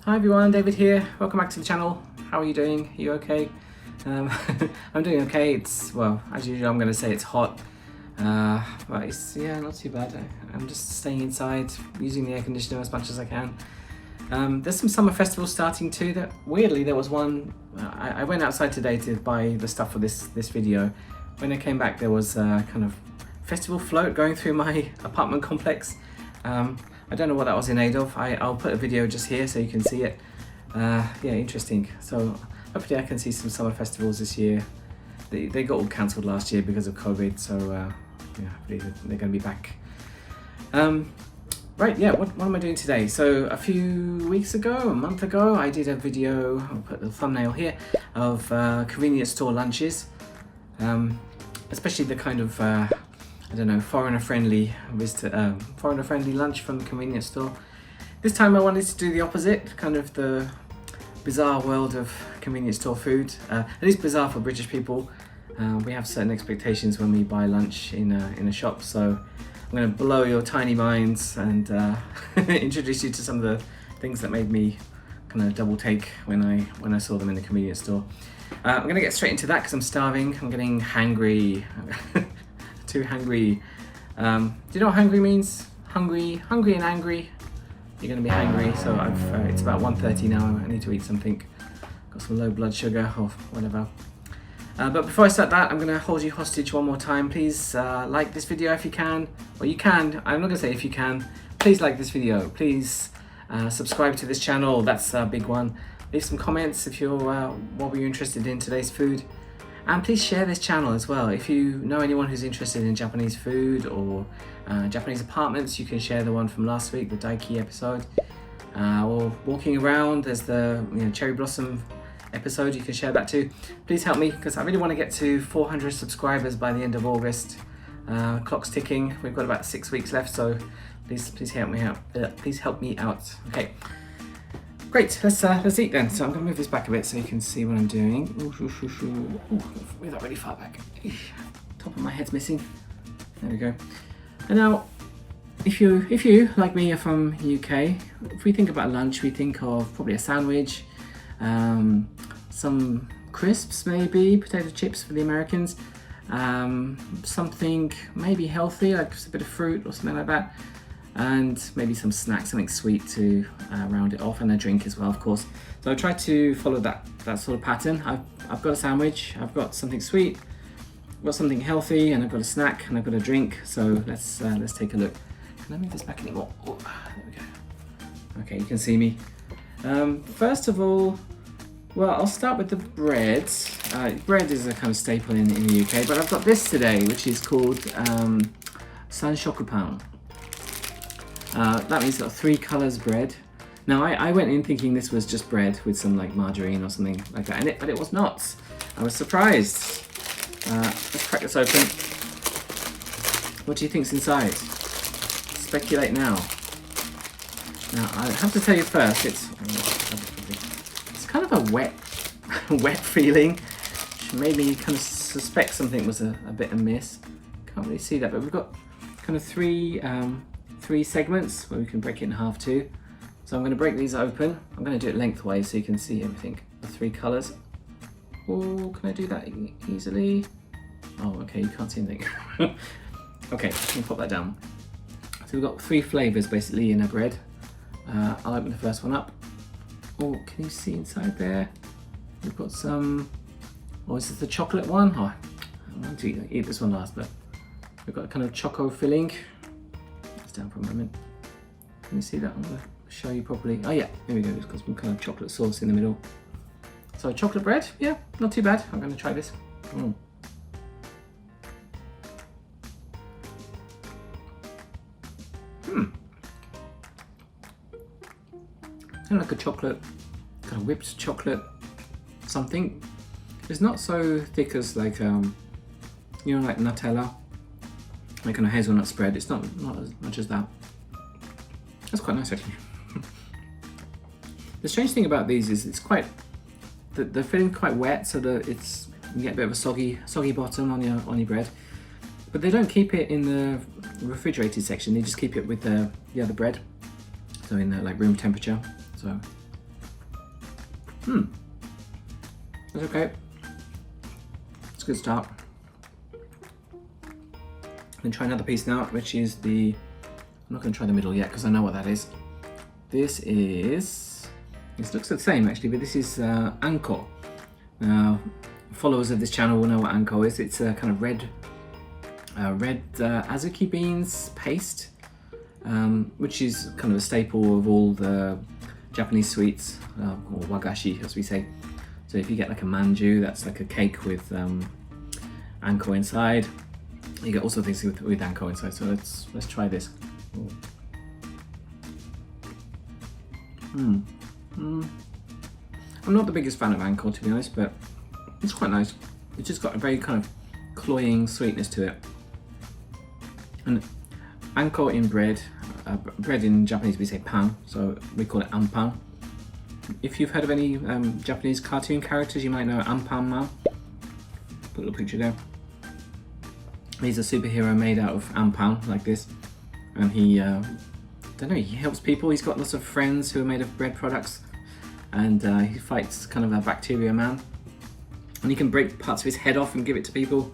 Hi everyone, David here. Welcome back to the channel. How are you doing? Are you okay? I'm doing okay. It's, well, as usual, I'm going to say it's hot. But it's, yeah, not too bad. I'm just staying inside, using the air conditioner as much as I can. There's some summer festivals starting too. That weirdly, there was one. I went outside today to buy the stuff for this video. When I came back, there was a kind of festival float going through my apartment complex. I don't know what that was in aid of. I'll put a video just here so you can see it. Yeah, interesting. So hopefully I can see some summer festivals this year. They got all cancelled last year because of COVID, so yeah, hopefully they're going to be back. Right, yeah, what am I doing today? So a few weeks ago, a month ago, I did a video, I'll put the thumbnail here, of convenience store lunches. Especially the kind of, I don't know, foreigner-friendly lunch from the convenience store. This time I wanted to do the opposite, kind of the bizarre world of convenience store food. At least bizarre for British people. We have certain expectations when we buy lunch in a shop, so I'm going to blow your tiny minds and introduce you to some of the things that made me kind of double take when I saw them in the convenience store. I'm going to get straight into that because I'm starving. I'm getting hangry. Too hungry. Do you know what hungry means? Hungry and angry. You're going to be hangry. So it's about 1:30 now. I need to eat something. Got some low blood sugar or whatever. But before I start that, I'm going to hold you hostage one more time. Please like this video if you can. Well, you can. I'm not going to say if you can. Please like this video. Please subscribe to this channel. That's a big one. Leave some comments if you're what were you interested in today's food. And please share this channel as well. If you know anyone who's interested in Japanese food or Japanese apartments, you can share the one from last week, the Daiki episode. Or walking around, there's the cherry blossom episode, you can share that too. Please help me because I really want to get to 400 subscribers by the end of August. Clock's ticking. We've got about 6 weeks left, so please help me out. Please help me out. Okay. Great, let's eat then. So I'm going to move this back a bit so you can see what I'm doing. Ooh, move that really far back. Top of my head's missing. There we go. And now, if you like me are from UK, if we think about lunch, we think of probably a sandwich, some crisps maybe, potato chips for the Americans, something maybe healthy like just a bit of fruit or something like that. And maybe some snacks, something sweet to round it off, and a drink as well, of course. So I try to follow that sort of pattern. I've got a sandwich, I've got something sweet, I've got something healthy, and I've got a snack, and I've got a drink. So let's take a look. Can I move this back anymore? Oh, there we go. Okay, you can see me. First of all, well, I'll start with the bread. Bread is a kind of staple in the UK, but I've got this today, which is called Sanshokupan. That means it's got 3 colours bread. Now I went in thinking this was just bread with some like margarine or something like that, but it was not. I was surprised. Let's crack this open. What do you think's inside? Speculate now. Now I have to tell you first, it's kind of a wet feeling, which made me kind of suspect something was a bit amiss. Can't really see that, but we've got kind of three segments where we can break it in half too. So I'm going to break these open. I'm going to do it lengthwise so you can see everything. The 3 colours. Oh, can I do that easily? Oh, okay, you can't see anything. Okay, let me pop that down. So we've got 3 flavours basically in our bread. I'll open the first one up. Oh, can you see inside there? We've got some, oh, is this the chocolate one? Oh, I want to eat this one last, but we've got a kind of choco filling. Down for a moment. Can you see that? I'm going to show you properly. Oh yeah, here we go. It's got some kind of chocolate sauce in the middle. So chocolate bread, yeah, not too bad. I'm going to try this. Kind of like a chocolate, kind of whipped chocolate something. It's not so thick as like like Nutella. Like kind of hazelnut spread. It's not as much as that. That's quite nice actually. The strange thing about these is it's quite, the filling's quite wet, so that you get a bit of a soggy bottom on your bread. But they don't keep it in the refrigerated section. They just keep it with the other bread, so in like room temperature. So That's okay. It's a good start. I'm gonna try another piece now, which is the, I'm not gonna try the middle yet because I know what that is. This looks the same actually, but this is anko. Now, followers of this channel will know what anko is. It's a kind of red azuki beans paste, which is kind of a staple of all the Japanese sweets, or wagashi as we say. So if you get like a manju, that's like a cake with anko inside. You get also things with anko inside. So let's try this. I'm not the biggest fan of anko, to be honest, but it's quite nice. It's just got a very kind of cloying sweetness to it. And anko in bread, bread in Japanese we say pan, so we call it anpan. If you've heard of any Japanese cartoon characters, you might know Anpan-man. Put a little picture there. He's a superhero made out of anpan, like this. And he, don't know, he helps people. He's got lots of friends who are made of bread products. And he fights kind of a bacteria man. And he can break parts of his head off and give it to people.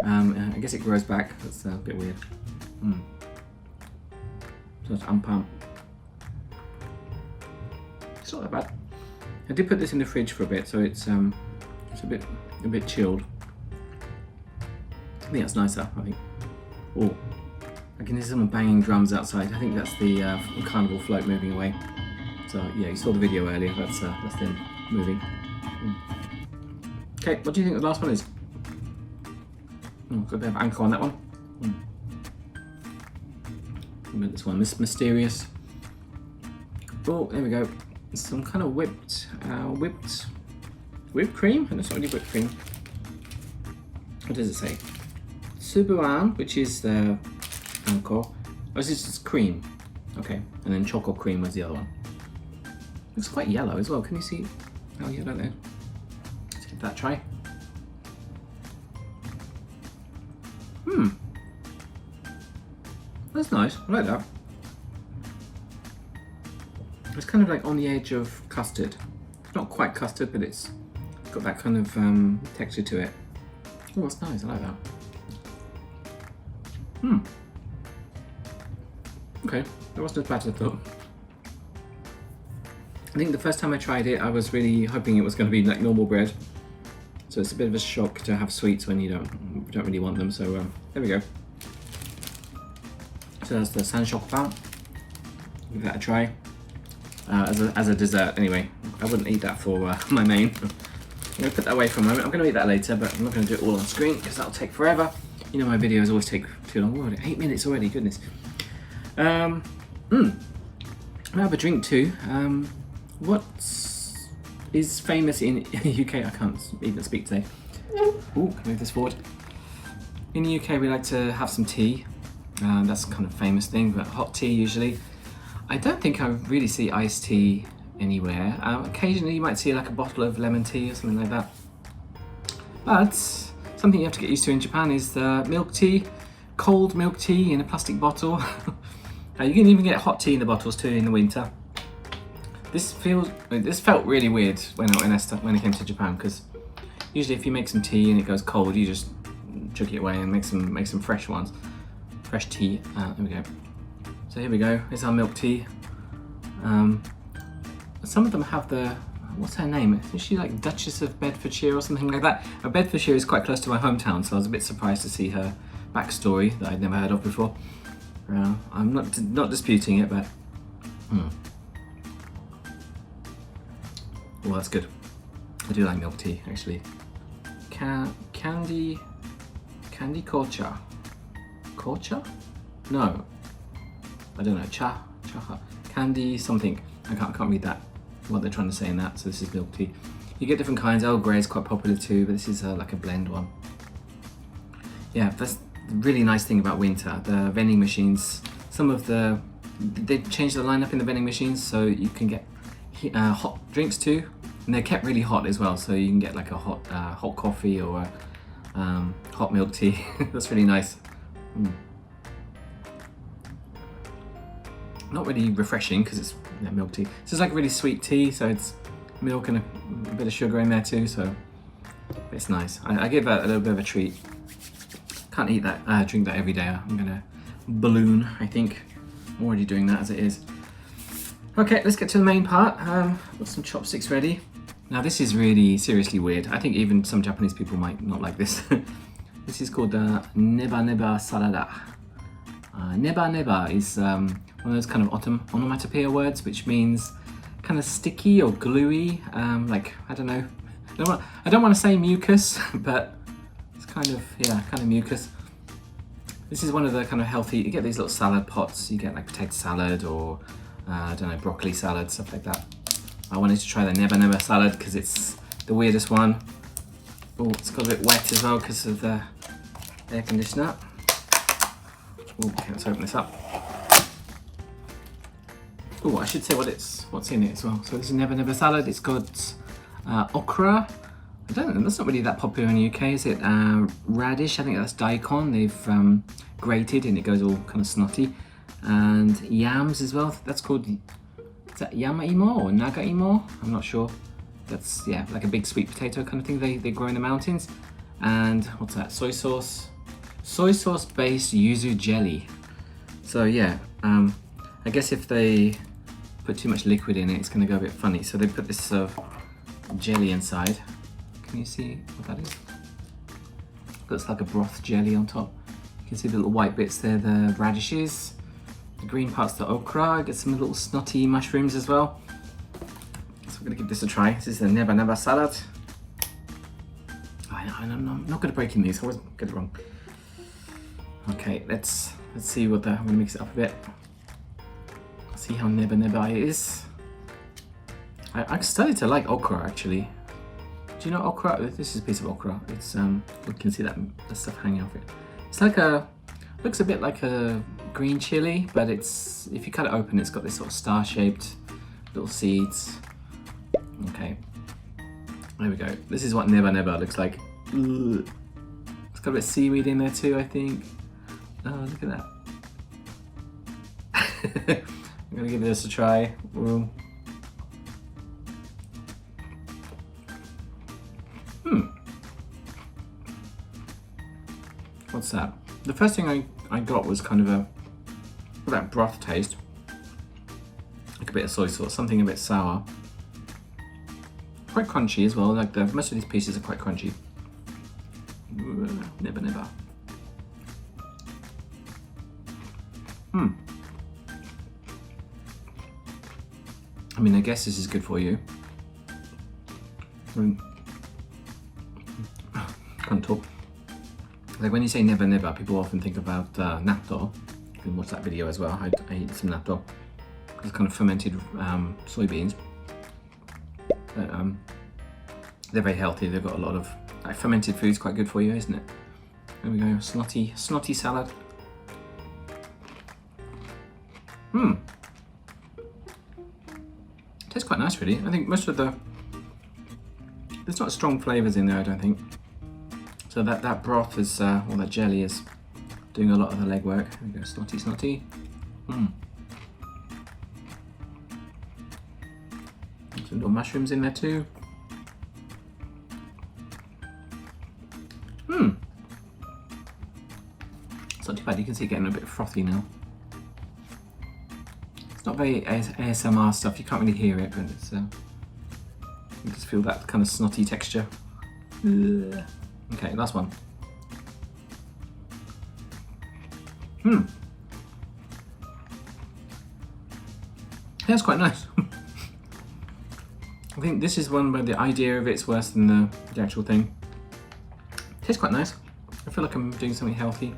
I guess it grows back. That's a bit weird. So it's anpan. It's not that bad. I did put this in the fridge for a bit, so it's a bit chilled. I think that's nicer. I think. Oh, I can hear someone banging drums outside. I think that's the carnival float moving away. So yeah, you saw the video earlier. That's them moving. Okay, what do you think the last one is? Got a bit of anko on that one. This one, this mysterious. Oh, there we go. Some kind of whipped cream, and it's not really whipped cream. What does it say? Subuan, which is the anko. Oh, this is just cream. Okay, and then choco cream was the other one. Looks quite yellow as well. Can you see how yellow there? Let's give that a try. That's nice. I like that. It's kind of like on the edge of custard. It's not quite custard, but it's got that kind of texture to it. Oh, that's nice. I like that. Okay, that wasn't as bad as I thought. I think the first time I tried it, I was really hoping it was going to be like normal bread. So it's a bit of a shock to have sweets when you don't really want them. So there we go. So that's the Sanshokupan. Give that a try. As a dessert anyway. I wouldn't eat that for my main. I'm going to put that away for a moment. I'm going to eat that later, but I'm not going to do it all on screen because that'll take forever. You know my videos always take too long. Oh, 8 minutes already, goodness. I'll have a drink too. What is famous in the UK? I can't even speak today. Ooh, move this forward. In the UK we like to have some tea. That's a kind of famous thing, but hot tea usually. I don't think I really see iced tea anywhere. Occasionally you might see like a bottle of lemon tea or something like that. But something you have to get used to in Japan is milk tea, cold milk tea in a plastic bottle. You can even get hot tea in the bottles too in the winter. This felt really weird when I came to Japan, because usually if you make some tea and it goes cold, you just chuck it away and make some fresh ones. Fresh tea. There we go. So here we go. Here's our milk tea. Some of them have the, what's her name? Is she like Duchess of Bedfordshire or something like that? Bedfordshire is quite close to my hometown, so I was a bit surprised to see her backstory that I'd never heard of before. I'm not disputing it, but well, that's good. I do like milk tea actually. Candy kocha. Kocha? No. I don't know. Cha. Candy something. I can't read that. What they're trying to say in that. So this is milk tea. You get different kinds. Earl Grey is quite popular too, but this is like a blend one. Yeah, that's the really nice thing about winter. The vending machines. They've changed the lineup in the vending machines, so you can get hot drinks too, and they're kept really hot as well. So you can get like a hot coffee or hot milk tea. That's really nice. Not really refreshing because it's milk tea. So it's like really sweet tea, so it's milk and a bit of sugar in there too, so it's nice. I give that a little bit of a treat. Can't eat that, drink that every day. I'm gonna balloon, I think. I'm already doing that as it is. Okay, let's get to the main part. Got some chopsticks ready. Now this is really seriously weird. I think even some Japanese people might not like this. This is called Neba Salad. Neba is one of those kind of onomatopoeia words, which means kind of sticky or gluey. Like, I don't know. I don't want to say mucus, but it's kind of mucus. This is one of the kind of healthy, you get these little salad pots. You get like potato salad or, I don't know, broccoli salad, stuff like that. I wanted to try the Neba salad because it's the weirdest one. Oh, it's got a bit wet as well because of the air conditioner. Oh, okay, let's open this up. Oh, I should say what's in it as well. So this is Neba salad. It's got okra. I don't know, that's not really that popular in the UK, is it? Radish, I think that's daikon. They've grated and it goes all kind of snotty. And yams as well. That's called, is that yama-imo or naga-imo? I'm not sure. That's, yeah, like a big sweet potato kind of thing they grow in the mountains. And what's that? Soy sauce. Soy sauce based yuzu jelly. So yeah, I guess if they put too much liquid in it, it's going to go a bit funny. So they put this jelly inside. Can you see what that is? Looks like a broth jelly on top. You can see the little white bits there, the radishes. The green part's the okra. Get some little snotty mushrooms as well. So we're gonna give this a try. This is the Neba salad. I'm not good at breaking these. I always get it wrong. Okay, let's see what I'm gonna mix it up a bit. See how Neba it is. I started to like okra actually. Do you know okra? This is a piece of okra. It's you can see that the stuff hanging off it. It's like looks a bit like a green chili, but it's, if you cut it open, it's got this sort of star-shaped little seeds. Okay, there we go. This is what Neba looks like. Ugh. It's got a bit of seaweed in there too, I think. Oh, look at that. I'm gonna give this a try. Ooh. What's that? The first thing I got was kind of that broth taste. Like a bit of soy sauce, something a bit sour. Quite crunchy as well, like most of these pieces are quite crunchy. Neba. I mean, I guess this is good for you. Can't talk. Like when you say Neba, people often think about natto. You can watch that video as well. I eat some natto. It's kind of fermented soybeans. But, they're very healthy. They've got a lot of like fermented foods. Quite good for you, isn't it? There we go. Snotty salad. Tastes quite nice, really. I think most of there's not strong flavours in there, I don't think. So that broth is, or that jelly is doing a lot of the legwork. There we go, snotty. Some little mushrooms in there too. It's not too bad, you can see it getting a bit frothy now. It's not very ASMR stuff, you can't really hear it, but it's, you just feel that kind of snotty texture. Ugh. Okay, last one. That's quite nice. I think this is one where the idea of it's worse than the actual thing. Tastes quite nice. I feel like I'm doing something healthy.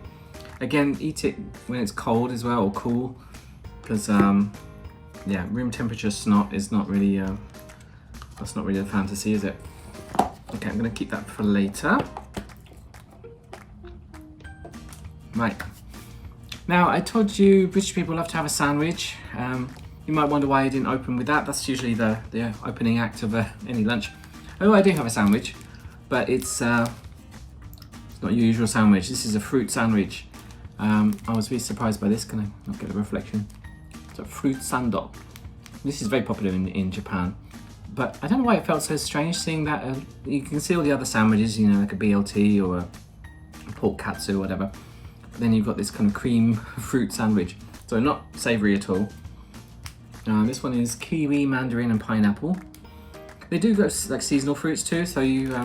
Again, eat it when it's cold as well, or cool, because yeah, room temperature snot is not really that's not really a fantasy, is it? Okay, I'm gonna keep that for later. Right. Now, I told you British people love to have a sandwich. You might wonder why I didn't open with that. That's usually the opening act of any lunch. Oh, I do have a sandwich, but it's not your usual sandwich. This is a fruit sandwich. I was really surprised by this. Can I not get a reflection? It's a fruit sando. This is very popular in Japan. But I don't know why it felt so strange seeing that. You can see all the other sandwiches, you know, like a BLT or a pork katsu or whatever. But then you've got this kind of cream fruit sandwich. So not savoury at all. This one is kiwi, mandarin and pineapple. They do go like seasonal fruits too, so you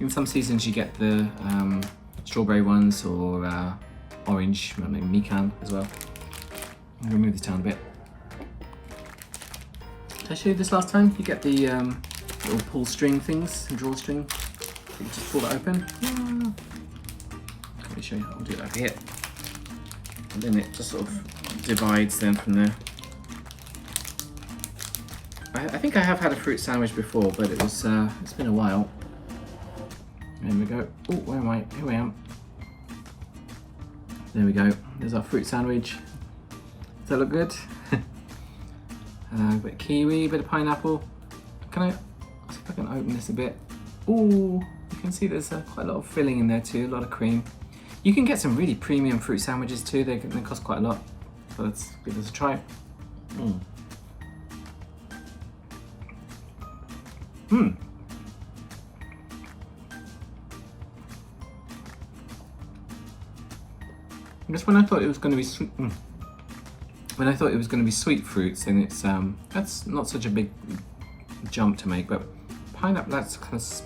in some seasons you get the strawberry ones or orange, maybe mikan as well. I'm gonna move this down a bit. Did I show you this last time? You get the little pull string things, drawstring. You just pull that open. Let me show you. I'll do it over here. And then it just sort of divides then from there. I think I have had a fruit sandwich before, but it was it's been a while. There we go. Oh, where am I? Here I am. There we go. There's our fruit sandwich. Does that look good? A bit of kiwi, a bit of pineapple. Can I see if I can open this a bit? Ooh, you can see there's quite a lot of filling in there too, a lot of cream. You can get some really premium fruit sandwiches too. They cost quite a lot. So let's give this a try. I guess when I thought it was going to be sweet, when I thought it was going to be sweet fruits, then it's that's not such a big jump to make. But pineapple, that's kind of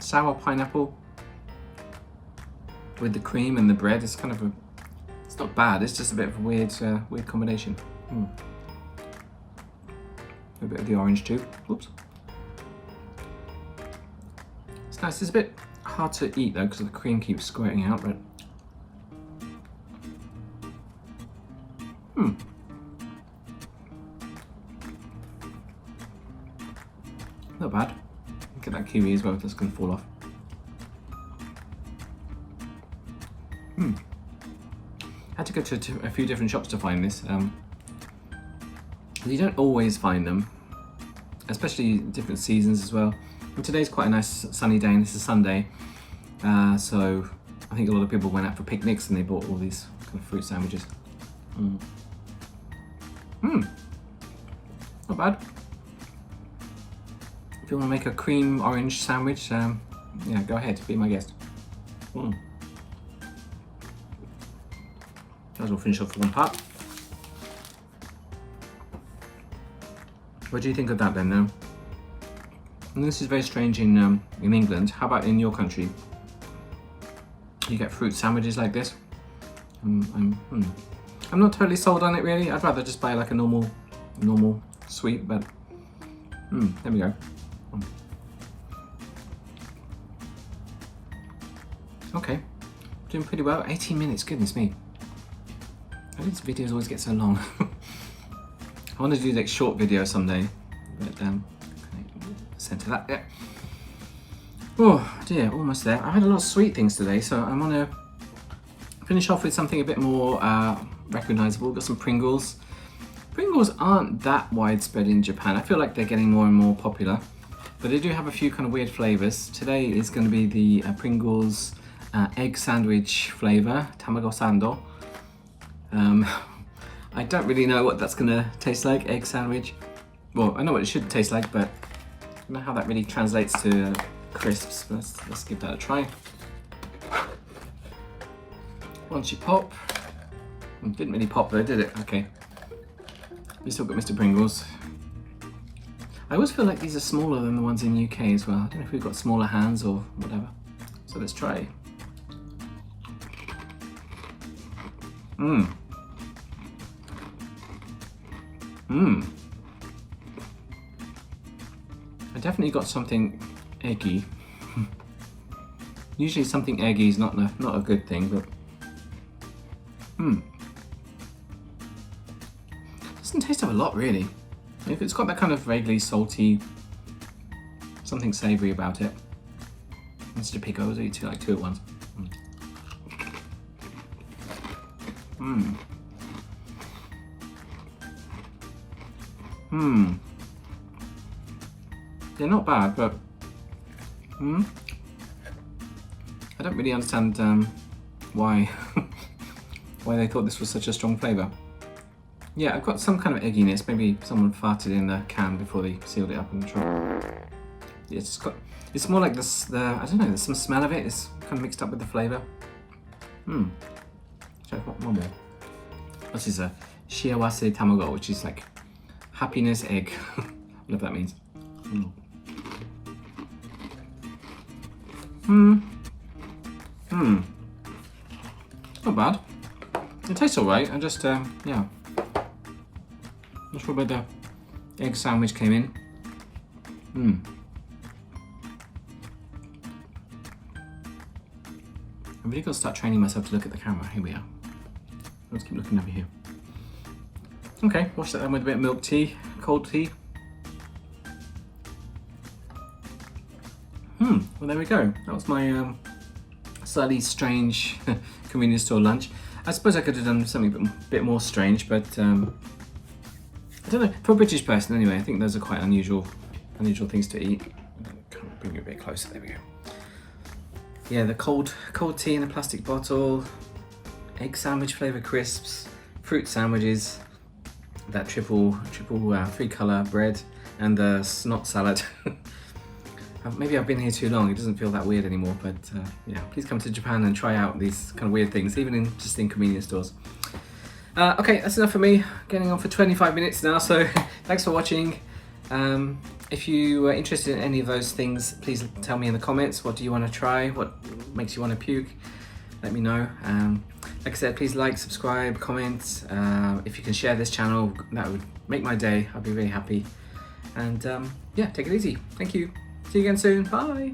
sour pineapple with the cream and the bread. It's kind of it's not bad. It's just a bit of a weird combination. A bit of the orange too. Oops. It's nice. It's a bit hard to eat though because the cream keeps squirting out, but. Not bad. Look at that kiwi as well, that's going to fall off. Had to go to a few different shops to find this. You don't always find them, especially different seasons as well. And today's quite a nice sunny day, and this is Sunday. So I think a lot of people went out for picnics and they bought all these kind of fruit sandwiches. Not bad. If you want to make a cream orange sandwich, yeah, go ahead, be my guest. We'll finish off one part. What do you think of that then now? And this is very strange in England. How about in your country? You get fruit sandwiches like this? I'm not totally sold on it really. I'd rather just buy like a normal sweet, but there we go. Okay, doing pretty well. 18 minutes, goodness me. Why do these videos always get so long? I want to do like short videos someday, but center that, yeah. Oh dear, almost there. I had a lot of sweet things today, so I want to finish off with something a bit more recognizable. Got some Pringles. Pringles aren't that widespread in Japan. I feel like they're getting more and more popular, but they do have a few kind of weird flavors. Today is going to be the Pringles Egg Sandwich flavor, Tamago Sando. I don't really know what that's going to taste like, egg sandwich. Well, I know what it should taste like, but I don't know how that really translates to crisps. Let's give that a try. Once you pop. It didn't really pop though, did it? Okay. We still got Mr. Pringles. I always feel like these are smaller than the ones in UK as well. I don't know if we've got smaller hands or whatever. So let's try. I definitely got something eggy. Usually something eggy is not a good thing, but doesn't taste of a lot really. If it's got that kind of vaguely salty, something savoury about it. Mr. Pico, I'll eat like two at once. They're not bad, but I don't really understand why why they thought this was such a strong flavour. Yeah, I've got some kind of egginess. Maybe someone farted in the can before they sealed it up in the truck. Yeah, it's more like this. I don't know. There's some smell of it. It's kind of mixed up with the flavour. So I've got one more. This is a Shiawase Tamago, which is like happiness egg. Whatever that means. Not bad. It tastes alright. I just yeah. Not sure where the egg sandwich came in. I've really got to start training myself to look at the camera. Here we are. Let's keep looking over here. Okay, wash that down with a bit of milk tea, cold tea. Well, there we go. That was my slightly strange convenience store lunch. I suppose I could have done something a bit more strange, but I don't know. For a British person, anyway, I think those are quite unusual things to eat. Kind of bring it a bit closer. There we go. Yeah, the cold tea in a plastic bottle, egg sandwich flavour crisps, fruit sandwiches, that triple 3-colour bread, and the snot salad. Maybe I've been here too long, it doesn't feel that weird anymore, but yeah, please come to Japan and try out these kind of weird things, even just in convenience stores. Okay, that's enough for me. Getting on for 25 minutes now, so thanks for watching. If you are interested in any of those things, please tell me in the comments. What do you want to try? What makes you want to puke? Let me know. Like I said, please like, subscribe, comment. If you can share this channel, that would make my day. I'd be really happy. And yeah, take it easy. Thank you. See you again soon. Bye.